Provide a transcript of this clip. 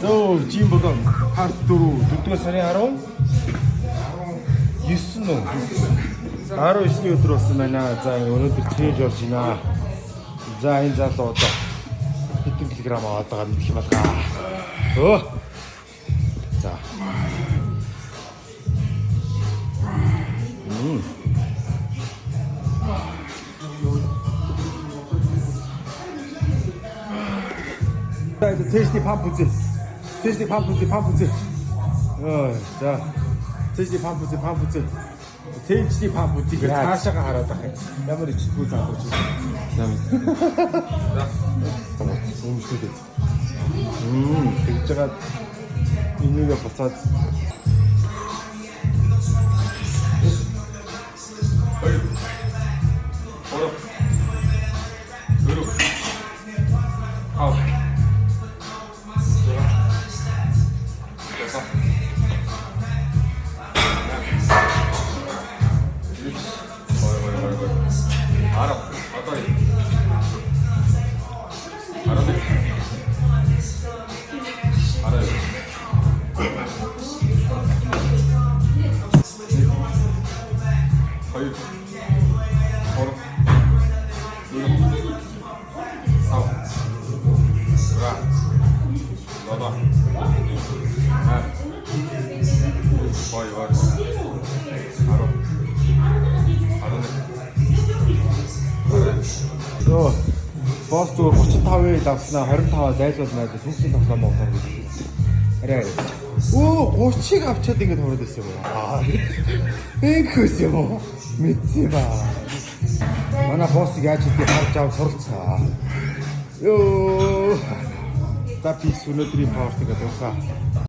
Зөө Жимбогон харт 4 сарын 19 нь 19-ний өдөр болсон байна. За өнөөдөр тээж болж байна. За энэ залуу одоо хэдэн килограмм аваад байгаа мэдэх юм байна. Өө. За. 자 이제 제시디 팜푸지. 제시디 팜푸지. 자 제시디 팜푸지. 제시디 팜푸지. 그 다시가 하라다. 야머리 짓고 자고 좀. 너무 싫대. 글자가 있는 게 버섯. Босс зүгээр 35-ыг давснаа 25-аа зайлуулнаа гэж сүнсний тоглоом болоо гэж. Арай. Оо 30-ыг авчаад ингэж хураад байсан юм аа. Энэхүүс юм уу? Мэдсэн ба. Манай боссыг яаж хийх харж авах суралцаа. Йоо. Та пис өнөөдрийн пауртыг дуусаа.